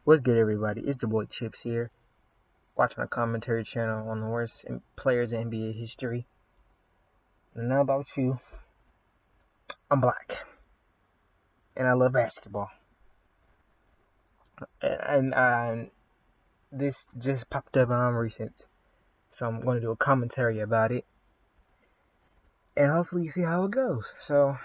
What's good, everybody? It's your boy Chips here, watching a commentary channel on the worst players in NBA history. And now about you, I'm black, and I love basketball. And this just popped up on recent, so I'm going to do a commentary about it. And hopefully you see how it goes. So,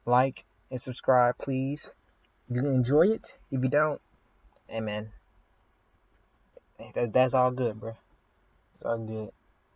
like and subscribe, please. If you enjoy it, if you don't, hey man, that's all good, bro. It's all good.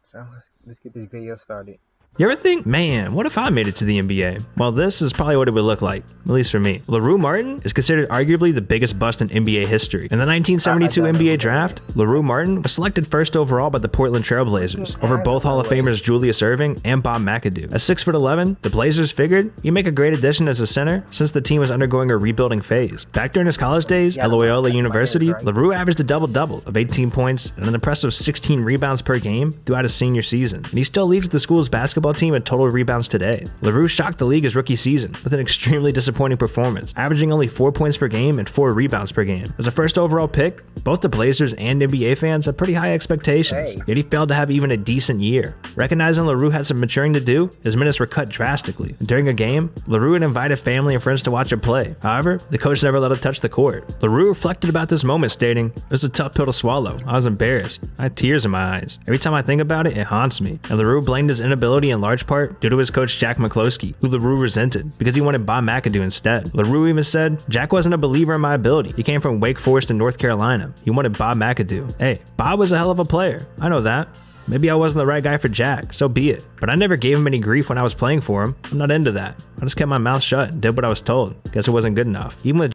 So let's get this video started. You ever think, man, what if I made it to the NBA? Well, this is probably what it would look like, at least for me. LaRue Martin is considered arguably the biggest bust in NBA history. In the 1972 NBA draft, LaRue Martin was selected first overall by the Portland Trail Blazers over both Hall of Famers Julius Erving and Bob McAdoo. At 6'11", the Blazers figured he'd make a great addition as a center since the team was undergoing a rebuilding phase. Back during his college days at Loyola University, LaRue averaged a double-double of 18 points and an impressive 16 rebounds per game throughout his senior season. And he still leads the school's basketball team in total rebounds today. LaRue shocked the league his rookie season with an extremely disappointing performance, averaging only 4 points per game and 4 rebounds per game. As a first overall pick, both the Blazers and NBA fans had pretty high expectations, yet he failed to have even a decent year. Recognizing LaRue had some maturing to do, his minutes were cut drastically. During a game, LaRue had invited family and friends to watch him play. However, the coach never let him touch the court. LaRue reflected about this moment, stating, "It was a tough pill to swallow. I was embarrassed. I had tears in my eyes. Every time I think about it, it haunts me." And LaRue blamed his inability in large part due to his coach Jack McCloskey, who LaRue resented because he wanted Bob McAdoo instead. LaRue even said, "Jack wasn't a believer in my ability. He came from Wake Forest in North Carolina. He wanted Bob McAdoo. Hey, Bob was a hell of a player. I know that. Maybe I wasn't the right guy for Jack, so be it. But I never gave him any grief when I was playing for him. I'm not into that. I just kept my mouth shut and did what I was told. Guess it wasn't good enough." Even with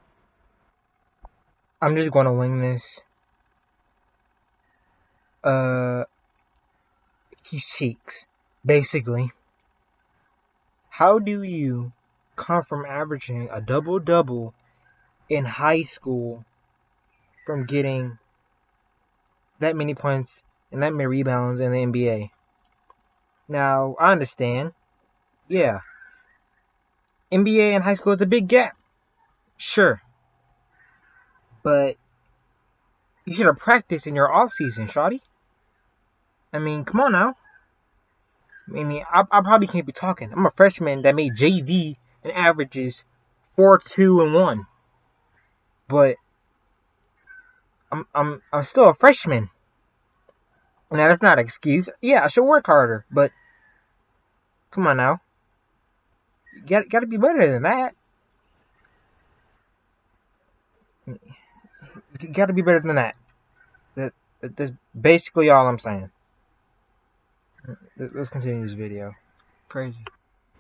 I'm just going to wing this. His cheeks, basically. How do you come from averaging a double-double in high school from getting that many points and that many rebounds in the NBA? Now, I understand. Yeah. NBA and high school is a big gap. Sure. But you should have practiced in your off-season, shawty. I mean, come on now. I probably can't be talking. I'm a freshman that made JV and averages 4, 2, and 1. But I'm still a freshman. Now that's not an excuse. Yeah, I should work harder, but come on now. You gotta be better than that. You gotta be better than that. That's basically all I'm saying. Let's continue this video. Crazy.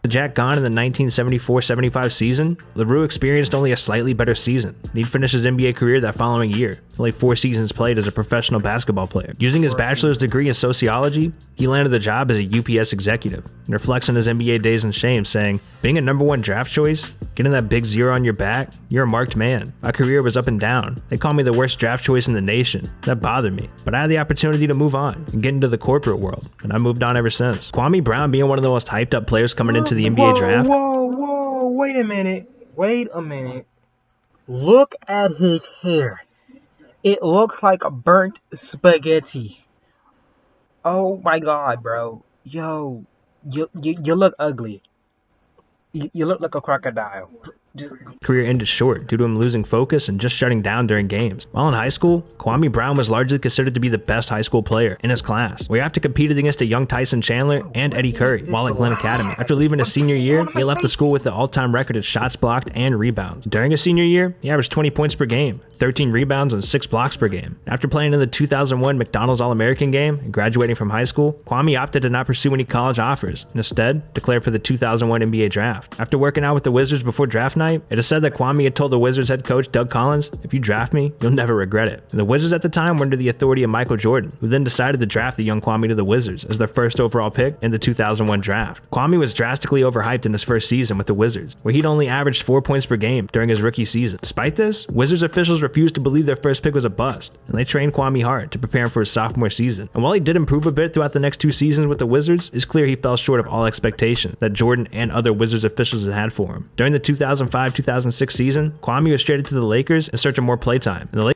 Jack gone in the 1974-75 season, LaRue experienced only a slightly better season. He'd finish his NBA career that following year, only 4 seasons played as a professional basketball player. Using his bachelor's degree in sociology, he landed the job as a UPS executive, and reflects on his NBA days in shame, saying, "Being a #1 draft choice, getting that big 0 on your back, you're a marked man. My career was up and down. They called me the worst draft choice in the nation. That bothered me. But I had the opportunity to move on and get into the corporate world, and I moved on ever since." Kwame Brown being one of the most hyped up players coming into the NBA draft. Whoa, wait a minute. Look at his hair. It looks like burnt spaghetti. Oh my god, bro. Yo, you look ugly. You look like a crocodile. Career ended short due to him losing focus and just shutting down during games. While in high school, Kwame Brown was largely considered to be the best high school player in his class, where he had to compete against a young Tyson Chandler and Eddie Curry while at Glenn Academy. After leaving his senior year, he left the school with the all-time record in shots blocked and rebounds. During his senior year, he averaged 20 points per game, 13 rebounds, and 6 blocks per game. After playing in the 2001 McDonald's All-American game and graduating from high school, Kwame opted to not pursue any college offers and instead declared for the 2001 NBA draft. After working out with the Wizards before draft night, it is said that Kwame had told the Wizards head coach Doug Collins, "If you draft me, you'll never regret it." And the Wizards at the time were under the authority of Michael Jordan, who then decided to draft the young Kwame to the Wizards as their first overall pick in the 2001 draft. Kwame was drastically overhyped in his first season with the Wizards, where he'd only averaged 4 points per game during his rookie season. Despite this, Wizards officials refused to believe their first pick was a bust, and they trained Kwame hard to prepare him for his sophomore season. And while he did improve a bit throughout the next 2 seasons with the Wizards, it's clear he fell short of all expectations that Jordan and other Wizards officials had for him. During the 2005 2005-2006 season, Kwame was traded to the Lakers in search of more playtime, and the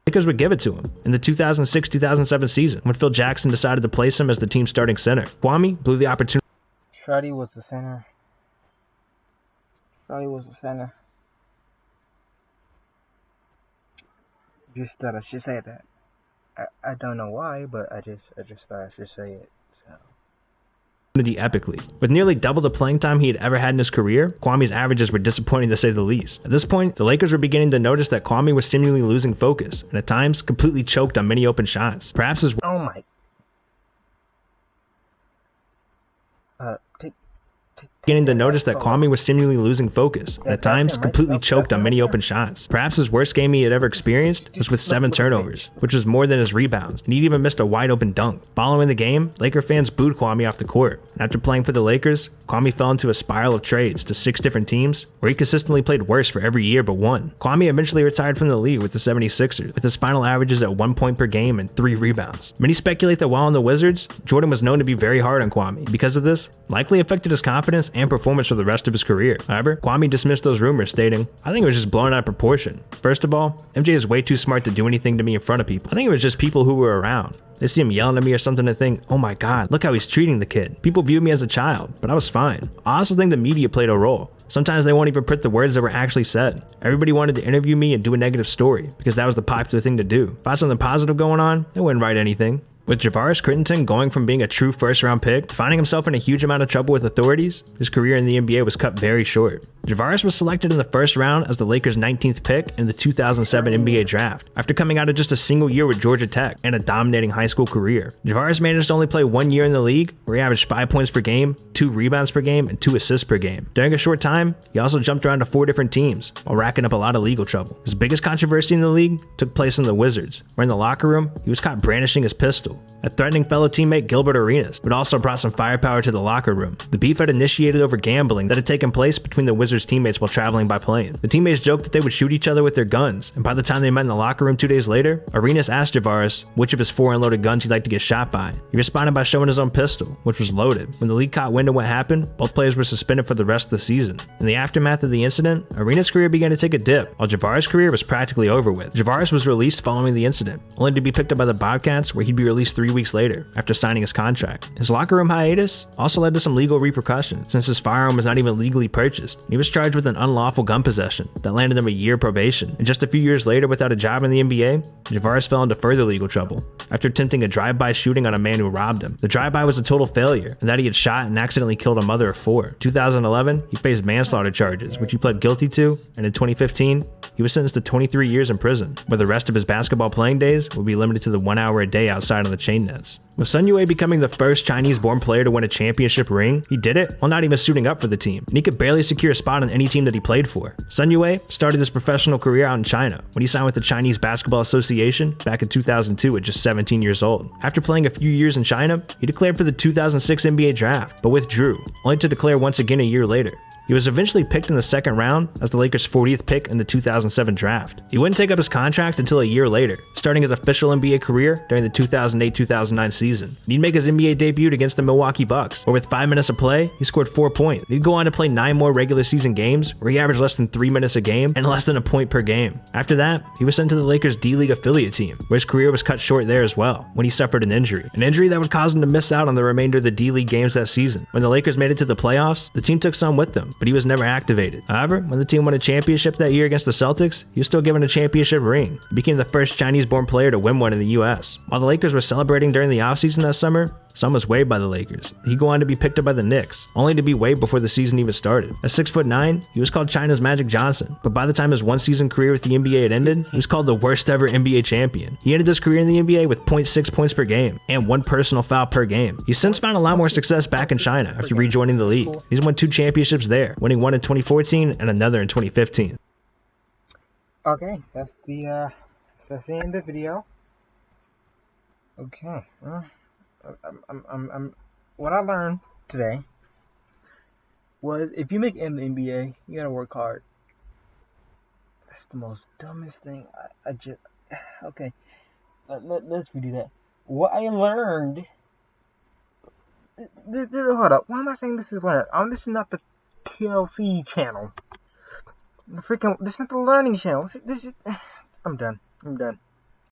Lakers would give it to him. In the 2006-2007 season, when Phil Jackson decided to place him as the team's starting center, Kwame blew the opportunity. Shreddy was the center. Just thought I should say that. I don't know why, but I just thought I should say it. So. Epically. With nearly double the playing time he had ever had in his career, Kwame's averages were disappointing to say the least. At this point, the Lakers were beginning to notice that Kwame was seemingly losing focus, and at times completely choked on many open shots. Perhaps his beginning to notice that Kwame was seemingly losing focus, and at times completely choked on many open shots. Perhaps his worst game he had ever experienced was with 7 turnovers, which was more than his rebounds, and he'd even missed a wide open dunk. Following the game, Laker fans booed Kwame off the court, and after playing for the Lakers, Kwame fell into a spiral of trades to 6 different teams, where he consistently played worse for every year but one. Kwame eventually retired from the league with the 76ers, with his final averages at 1 point per game and 3 rebounds. Many speculate that while on the Wizards, Jordan was known to be very hard on Kwame. Because of this, likely affected his confidence and performance for the rest of his career. However, Kwame dismissed those rumors, stating, "I think it was just blown out of proportion. First of all, MJ is way too smart to do anything to me in front of people. I think it was just people who were around. They see him yelling at me or something and think, oh my god, look how he's treating the kid. People viewed me as a child, but I was fine." I also think the media played a role. Sometimes they won't even print the words that were actually said. Everybody wanted to interview me and do a negative story, because that was the popular thing to do. If I had something positive going on, they wouldn't write anything. With Javaris Crittenton going from being a true first-round pick to finding himself in a huge amount of trouble with authorities, his career in the NBA was cut very short. Javaris was selected in the first round as the Lakers' 19th pick in the 2007 NBA draft, after coming out of just a single year with Georgia Tech and a dominating high school career. Javaris managed to only play 1 year in the league, where he averaged 5 points per game, 2 rebounds per game, and 2 assists per game. During a short time, he also jumped around to 4 different teams, while racking up a lot of legal trouble. His biggest controversy in the league took place in the Wizards, where in the locker room, he was caught brandishing his pistol, threatening fellow teammate Gilbert Arenas, but also brought some firepower to the locker room. The beef had initiated over gambling that had taken place between the Wizards teammates while traveling by plane. The teammates joked that they would shoot each other with their guns, and by the time they met in the locker room 2 days later, Arenas asked Javaris which of his 4 unloaded guns he'd like to get shot by. He responded by showing his own pistol, which was loaded. When the league caught wind of what happened, both players were suspended for the rest of the season. In the aftermath of the incident, Arenas' career began to take a dip, while Javaris' career was practically over with. Javaris was released following the incident, only to be picked up by the Bobcats, where he'd be released 3 weeks later, after signing his contract. His locker room hiatus also led to some legal repercussions, since his firearm was not even legally purchased. He was charged with an unlawful gun possession that landed him a year probation, and just a few years later, without a job in the NBA, Javaris fell into further legal trouble after attempting a drive-by shooting on a man who robbed him. The drive-by was a total failure, and that he had shot and accidentally killed a mother of 4. In 2011, he faced manslaughter charges, which he pled guilty to, and in 2015, he was sentenced to 23 years in prison, where the rest of his basketball playing days would be limited to the 1 hour a day outside on the chain nets. With Sun Yue becoming the first Chinese-born player to win a championship ring, he did it while not even suiting up for the team, and he could barely secure a spot on any team that he played for. Sun Yue started his professional career out in China when he signed with the Chinese Basketball Association back in 2002 at just 17 years old. After playing a few years in China, he declared for the 2006 NBA draft, but withdrew, only to declare once again a year later. He was eventually picked in the second round as the Lakers' 40th pick in the 2007 draft. He wouldn't take up his contract until a year later, starting his official NBA career during the 2008-2009 season. He'd make his NBA debut against the Milwaukee Bucks, where with 5 minutes of play, he scored 4 points. He'd go on to play 9 more regular season games, where he averaged less than 3 minutes a game and less than a point per game. After that, he was sent to the Lakers' D-League affiliate team, where his career was cut short there as well, when he suffered an injury that would cause him to miss out on the remainder of the D-League games that season. When the Lakers made it to the playoffs, the team took some with them, but he was never activated. However, when the team won a championship that year against the Celtics, he was still given a championship ring. He became the first Chinese-born player to win one in the US. While the Lakers were celebrating during the offseason that summer, Sun was waived by the Lakers. He'd go on to be picked up by the Knicks, only to be waived before the season even started. At 6'9", he was called China's Magic Johnson, but by the time his one-season career with the NBA had ended, he was called the worst ever NBA champion. He ended his career in the NBA with 0.6 points per game and 1 personal foul per game. He's since found a lot more success back in China after rejoining the league. He's won 2 championships there, winning one in 2014 and another in 2015. Okay, that's the end of the video. Okay, what I learned today was if you make it in the NBA, you gotta work hard. That's the most dumbest thing. Okay. Let's redo that. What I learned. Hold up. Why am I saying this is learned? This is not the TLC channel. Freaking, this is not the Learning Channel. This is. I'm done. I'm done.